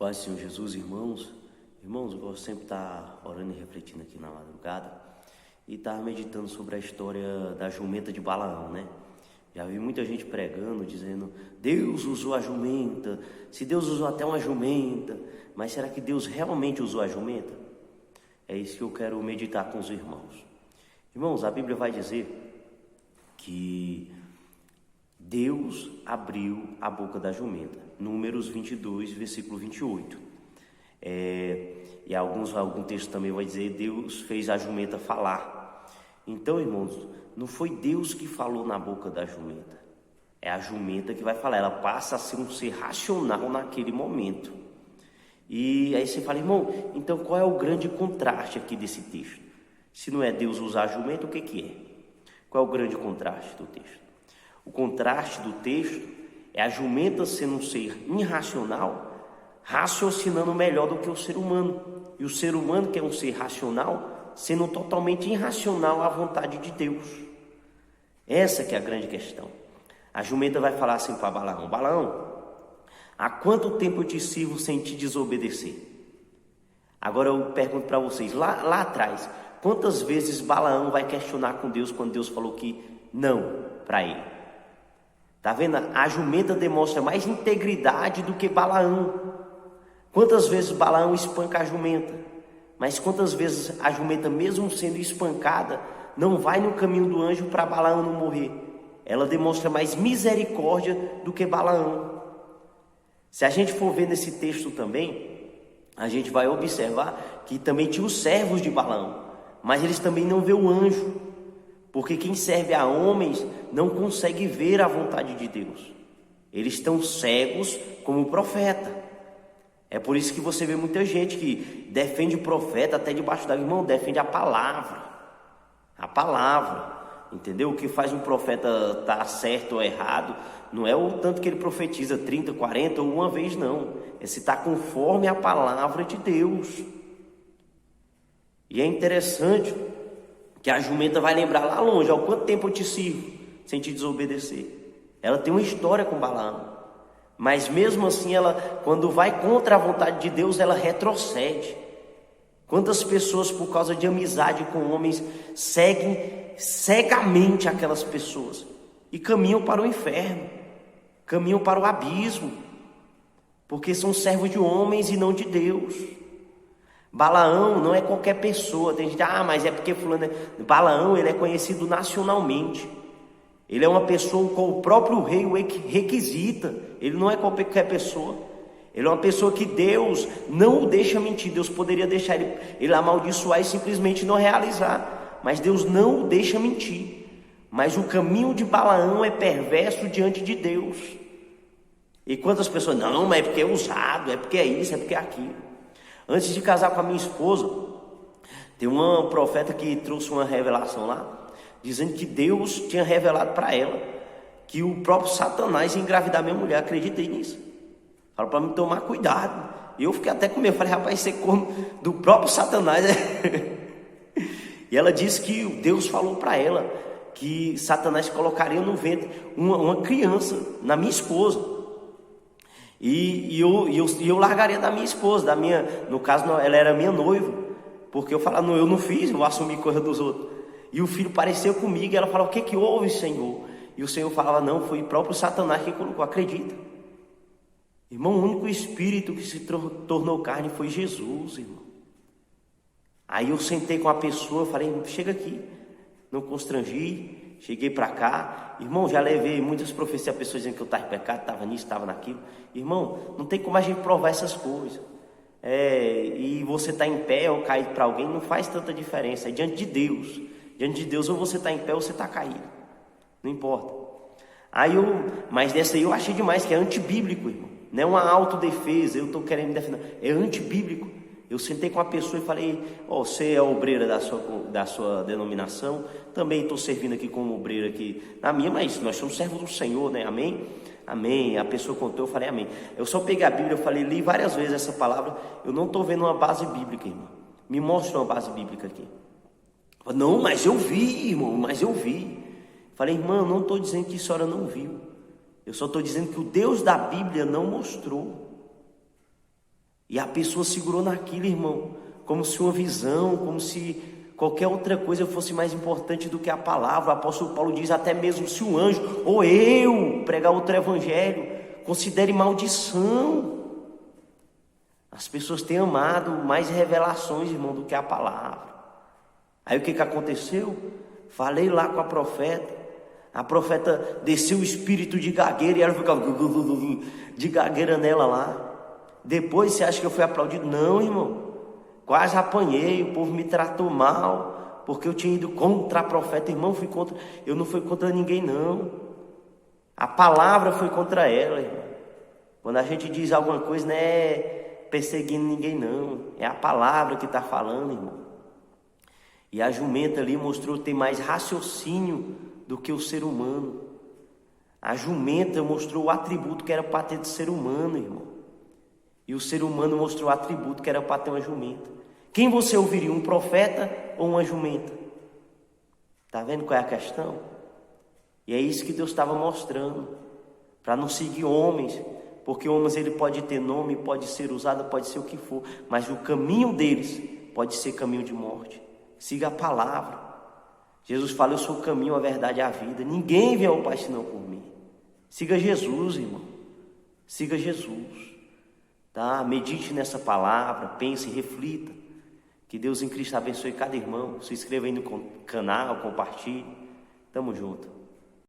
Pai, Senhor Jesus, irmãos, eu gosto sempre de estar orando e refletindo aqui na madrugada e estar meditando sobre a história da jumenta de Balaão, né? Já vi muita gente pregando, dizendo, Deus usou a jumenta, se Deus usou até uma jumenta, mas será que Deus realmente usou a jumenta? É isso que eu quero meditar com os irmãos. Irmãos, a Bíblia vai dizer que Deus abriu a boca da jumenta. Números 22, versículo 28. E algum texto também vai dizer, Deus fez a jumenta falar. Então, irmãos, não foi Deus que falou na boca da jumenta. É a jumenta que vai falar. Ela passa a ser um ser racional naquele momento. E aí você fala, irmão, então qual é o grande contraste aqui desse texto? Se não é Deus usar a jumenta, o que é? Qual é o grande contraste do texto? O contraste do texto é a jumenta sendo um ser irracional, raciocinando melhor do que o ser humano. E o ser humano, que é um ser racional, sendo totalmente irracional à vontade de Deus. Essa que é a grande questão. A jumenta vai falar assim para Balaão, Balaão, há quanto tempo eu te sirvo sem te desobedecer? Agora eu pergunto para vocês, lá atrás, quantas vezes Balaão vai questionar com Deus quando Deus falou que não para ele? Tá vendo? A jumenta demonstra mais integridade do que Balaão. Quantas vezes Balaão espanca a jumenta? Mas quantas vezes a jumenta, mesmo sendo espancada, não vai no caminho do anjo para Balaão não morrer? Ela demonstra mais misericórdia do que Balaão. Se a gente for ver nesse texto também, a gente vai observar que também tinha os servos de Balaão, mas eles também não vê o anjo. Porque quem serve a homens não consegue ver a vontade de Deus. Eles estão cegos como o profeta. É por isso que você vê muita gente que defende o profeta até debaixo da irmão, defende a palavra. A palavra, entendeu? O que faz um profeta estar certo ou errado não é o tanto que ele profetiza, 30, 40 ou uma vez não. É se está conforme a palavra de Deus. E é interessante que a jumenta vai lembrar lá longe, há quanto tempo eu te sirvo sem te desobedecer. Ela tem uma história com Balaão, mas mesmo assim ela, quando vai contra a vontade de Deus, ela retrocede. Quantas pessoas, por causa de amizade com homens, seguem cegamente aquelas pessoas e caminham para o inferno, caminham para o abismo, porque são servos de homens e não de Deus. Balaão não é qualquer pessoa. Tem gente, mas é porque fulano é... Balaão, ele é conhecido nacionalmente. Ele é uma pessoa com o próprio rei o requisita. Ele não é qualquer pessoa. Ele é uma pessoa que Deus não o deixa mentir. Deus poderia deixar ele amaldiçoar e simplesmente não realizar, mas Deus não o deixa mentir. Mas o caminho de Balaão é perverso diante de Deus. E quantas pessoas, não, mas é porque é usado, é porque é isso, é porque é aquilo. Antes de casar com a minha esposa, tem uma profeta que trouxe uma revelação lá, dizendo que Deus tinha revelado para ela que o próprio Satanás ia engravidar minha mulher. Acreditei nisso. Falou para mim tomar cuidado. E eu fiquei até com medo. Falei, rapaz, isso é como do próprio Satanás. E ela disse que Deus falou para ela que Satanás colocaria no ventre uma criança, na minha esposa. E eu largaria da minha esposa, no caso ela era minha noiva, porque eu falava, não, eu não fiz, eu assumi coisa dos outros. E o filho pareceu comigo e ela falava, o que houve, Senhor? E o Senhor falava, não, foi o próprio Satanás que colocou, acredita? Irmão, o único espírito que se tornou carne foi Jesus, irmão. Aí eu sentei com a pessoa, falei, chega aqui, não constrangi. Cheguei para cá, irmão, já levei muitas profecias, a pessoa dizendo que eu estava em pecado, estava nisso, estava naquilo. Irmão, não tem como a gente provar essas coisas. E você está em pé ou caído para alguém, não faz tanta diferença. É diante de Deus. Diante de Deus, ou você está em pé ou você está caído. Não importa. Mas dessa aí eu achei demais, que é antibíblico, irmão. Não é uma autodefesa, eu estou querendo me defender. É antibíblico. Eu sentei com a pessoa e falei, você é obreira da sua denominação, também estou servindo aqui como obreira aqui na minha, mas nós somos servos do Senhor, né? Amém? Amém. A pessoa contou, eu falei amém. Eu só peguei a Bíblia, eu falei, li várias vezes essa palavra, eu não estou vendo uma base bíblica, irmão. Me mostra uma base bíblica aqui. Não, mas eu vi, irmão, mas eu vi. Falei, irmã, eu não estou dizendo que a senhora não viu. Eu só estou dizendo que o Deus da Bíblia não mostrou. E a pessoa segurou naquilo, irmão, como se uma visão, como se qualquer outra coisa fosse mais importante do que a palavra. O apóstolo Paulo diz: até mesmo se um anjo ou eu pregar outro evangelho, considere maldição. As pessoas têm amado mais revelações, irmão, do que a palavra. Aí o que aconteceu? Falei lá com a profeta desceu o espírito de gagueira e ela ficava de gagueira nela lá. Depois você acha que eu fui aplaudido? Não, irmão, quase apanhei, o povo me tratou mal, porque eu tinha ido contra a profeta. Irmão, eu não fui contra ninguém, não. A palavra foi contra ela, irmão. Quando a gente diz alguma coisa, não é perseguindo ninguém, não. É a palavra que está falando, irmão. E a jumenta ali mostrou ter mais raciocínio do que o ser humano. A jumenta mostrou o atributo que era para ter de ser humano, irmão. E o ser humano mostrou o atributo que era para ter uma jumenta. Quem você ouviria, um profeta ou uma jumenta? Está vendo qual é a questão? E é isso que Deus estava mostrando. Para não seguir homens. Porque homens, ele pode ter nome, pode ser usado, pode ser o que for. Mas o caminho deles pode ser caminho de morte. Siga a palavra. Jesus fala: eu sou o caminho, a verdade e a vida. Ninguém vem ao Pai senão por mim. Siga Jesus, irmão. Siga Jesus. Tá? Medite nessa palavra, pense, reflita. Que Deus em Cristo abençoe cada irmão. Se inscreva aí no canal, compartilhe. Tamo junto.